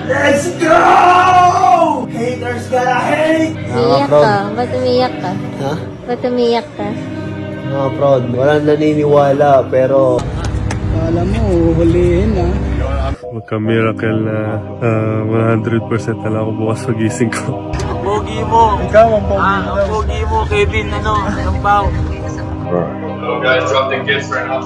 Let's go! Haters gotta hate! Umiyak ka? Ba't umiyak ka? Ha? Ba't umiyak ka? Mga prod, walang naniniwala pero... Alam mo, hulihin ha. Magka-miracle na 100% na lang ako bukas pagising ko. Ang pogi mo! Ikaw ang pogi mo! Ang pogi mo, Kevin, ang pao. Hello guys, drop the kids right now.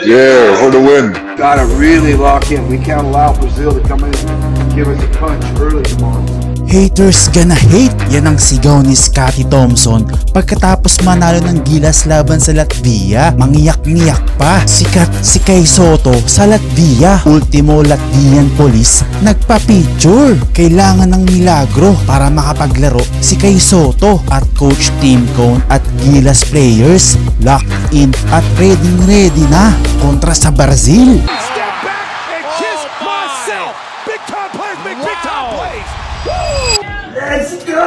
Yeah, for the win. Gotta really lock in. We can't allow Brazil to come in and give us a punch early tomorrow. Haters gonna hate, yan ang sigaw ni Scottie Thompson pagkatapos manalo ng Gilas laban sa Latvia. Mangiyak-ngiyak pa sikat si Kai Sotto sa Latvia. Ultimo Latvian police nagpa-picture. Kailangan ng milagro para makapaglaro si Kai Sotto at Coach Tim Cone at Gilas players locked in at ready na kontra sa Brazil. Let's go!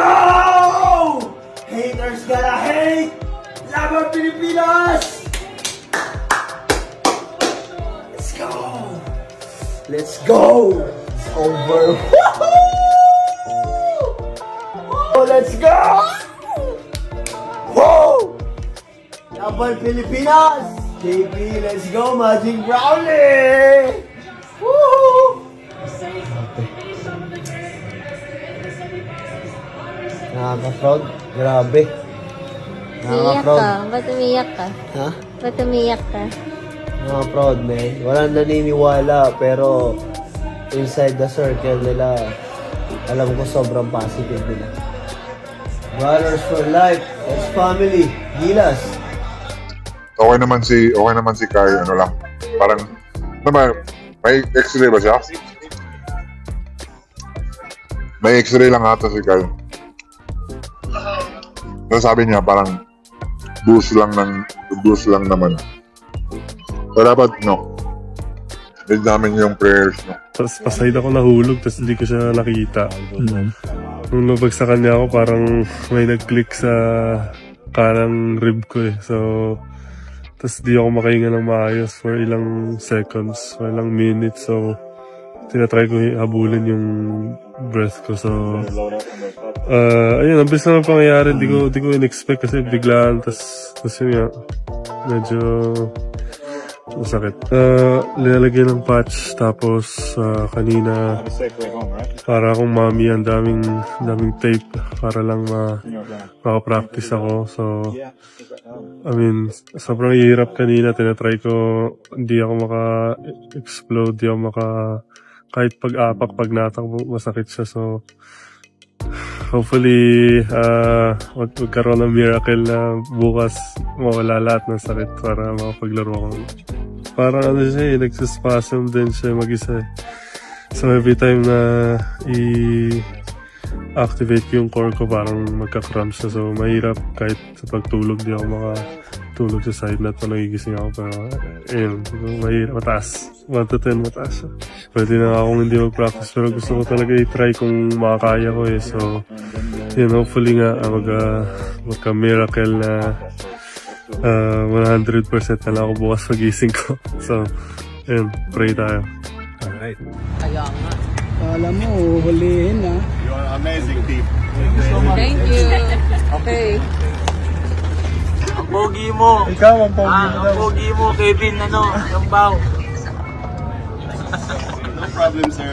Haters gotta hate! Laban Pilipinas! Let's go! Let's go! It's over! Oh, let's go! Woo! Laban Pilipinas! JP, let's go! Magic Brownlee! Woo! Nakaka-fraud? Grabe. Umiyak ka? Ba't umiyak ka? Ha? Ba't umiyak ka? Nakaka-fraud, man. Walang naniniwala, pero inside the circle nila, alam ko sobrang positive nila. Brothers for life. That's family. Gilas. Okay naman si Kai, ano lang. Parang, may x-ray ba siya? May x-ray lang ata si Kai. Sabi niya parang boost lang naman. So dapat need namin yung prayers, no. Tapos pasahid ako nahulog, tapos hindi ko siya nakita. Nung nabagsakan niya ako, parang may nag-click sa kanang rib ko eh. So, tapos di ako makahinga ng maayos for ilang seconds, for ilang minutes. So, tinatry ko habulin yung breath ko. So, ayun, ang bilis naman pangyayari. Di ko in-expect kasi biglaan. Tapos yun nga, medyo masakit. Linalagay ng patch. Tapos, kanina, para akong mami, ang daming tape para lang makapractice ako. So, I mean, sobrang hirap kanina. Tinatry ko, hindi ako maka-explode, hindi ako kahit pag-apak, pag natakbo, masakit siya. So, hopefully, magkaroon ng miracle na bukas mawala lahat ng sakit para makapaglaro ako. Parang ano siya eh, nagsispasm din siya mag-isa eh. So, every time na activate ko yung core ko, parang magka-cramp siya. So, mahirap kahit sa pagtulog, di ako makatulog sa side na ito, nagigising ako. Pero, ayun, mahirap, mataas. 1 to 10, mataas siya. Pwede na akong hindi mag-practice, pero gusto ko talaga i-try kung makakaya ko eh. So, yun, hopefully nga, magka-miracle na 100% na lang ako bukas pagising ko. So, ayun, pray tayo. Alright. Alam mo, hulihin ha. You're an amazing team. Thank you. Okay. Ang pogi mo! Ikaw ang pogi mo. Ang pogi mo, Kevin, ang pao. No problem, sir.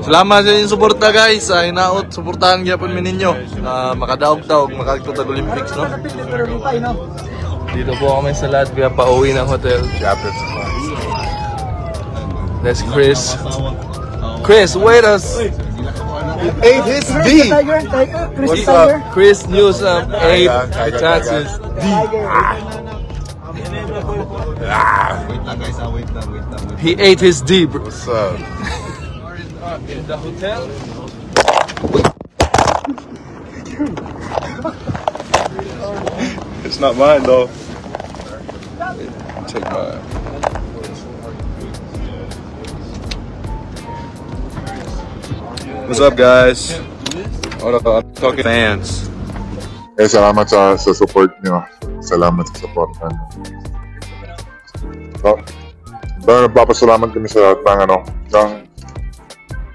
Salamat sa inyong suporta guys. Hinaot, suportahan gyapon mi ninyo. Makadaog-daog, makagtutag Olympics, no? Dito po kami sa Latvia, pauwi ng hotel. That's Chris. Chris, wait us. He ate his D. What's up? Chris Newsom ate the chances D. Wait lang guys, wait lang. He ate his D, bro. What's up? In the hotel. It's not mine though. Take mine. What's up guys? I'm talking fans. Salamat sa support niyo. Salamat sa support niyo. So, nagpapasalamat kami sa lahat ng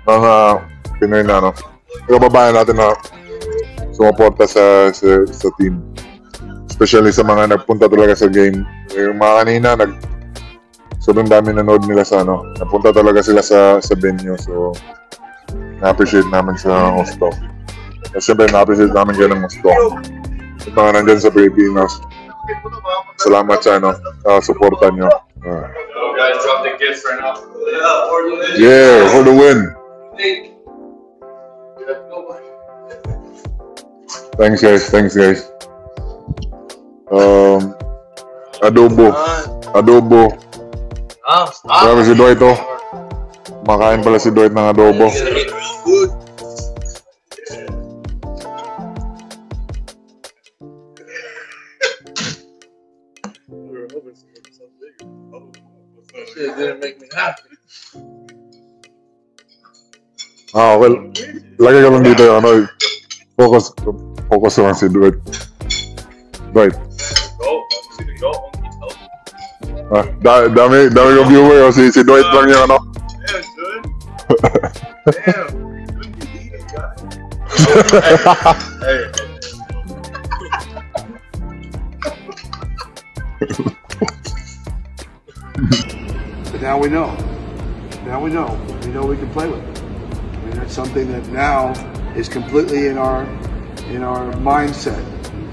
mga Pinoy na, no? Kababayan natin na sumuporta sa team. Especially sa mga nagpunta talaga sa game. Yung mga kanina, sobrang dami nanood nila sa napunta talaga sila sa venue. So, na-appreciate namin sa Gusto. At syempre, na-appreciate namin kayo ng Gusto. At mga nandyan sa Pilipinas. Salamat sa suporta nyo. Guys, drop the gifts right now. Yeah, for the win. Thanks guys. Adobo. Grabe si Dwight to. Makain pala si Dwight ng adobo. Shit didn't make me happy. Well, lagi ka lang dito focus lang si Dwight. Dami yung viewer si Dwight lang yung Damn, dude. Damn. Couldn't be eating, guys. Hey. But now we know. We know we can play with it. I mean, that's something that now is completely in our mindset.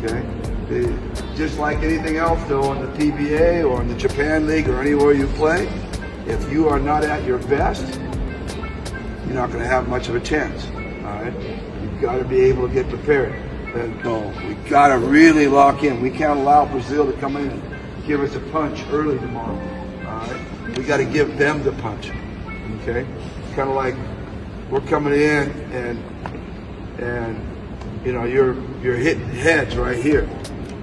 Okay, just like anything else, though, in the PBA or in the Japan League or anywhere you play, if you are not at your best, you're not going to have much of a chance. All right, you've got to be able to get prepared. And no, we got to really lock in. We can't allow Brazil to come in and give us a punch early tomorrow. All right, we got to give them the punch. Okay, kind of like we're coming in and you're hitting heads right here.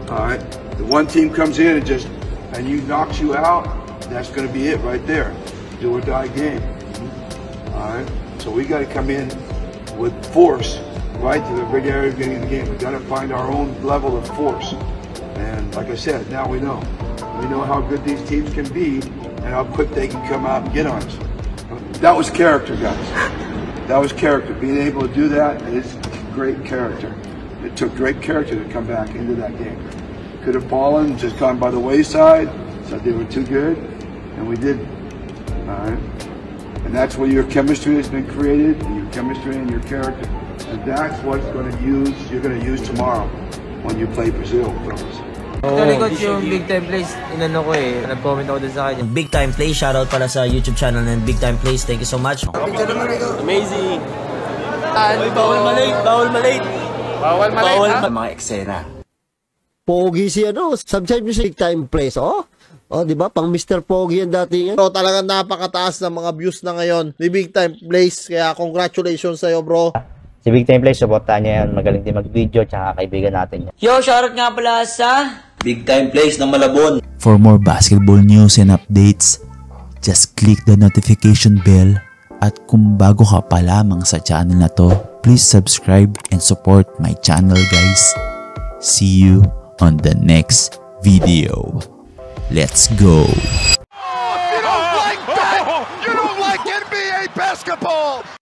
All right, the one team comes in and you knocks you out. That's going to be it right there. Do or die game. All right, so we got to come in with force right to the big area beginning of the game. We got to find our own level of force. And like I said, now we know how good these teams can be and how quick they can come out and get on us. That was character, guys. That was character. Being able to do that is great character. It took great character to come back into that game. Could have fallen, just gone by the wayside, said they were too good, and we didn't. All right? And that's where your chemistry has been created, your chemistry and your character. And that's what's you're going to use tomorrow when you play Brazil, fellas. Actually, coach, yung Big Time Plays, inano ko nag-comment ako dun sa kanya. Big Time Plays, shoutout pala sa YouTube channel ng Big Time Plays. Thank you so much. Amazing! Bawal malate! Mga eksena. Pogi si subscribe nyo si Big Time Plays, di ba? Pang Mr. Pogi yan dati yan. So, talagang napakataas ng mga views na ngayon ni Big Time Plays. Kaya congratulations sa'yo, bro. Si Big Time Plays, supportahan niya yan. Magaling din mag-video, tsaka kaibigan natin yan. Yo, shoutout nga pala sa Big Time Plays ng Malabon. For more basketball news and updates, just click the notification bell. At kung bago ka pa lamang sa channel na to, please subscribe and support my channel, guys. See you on the next video. Let's go! You don't like NBA basketball!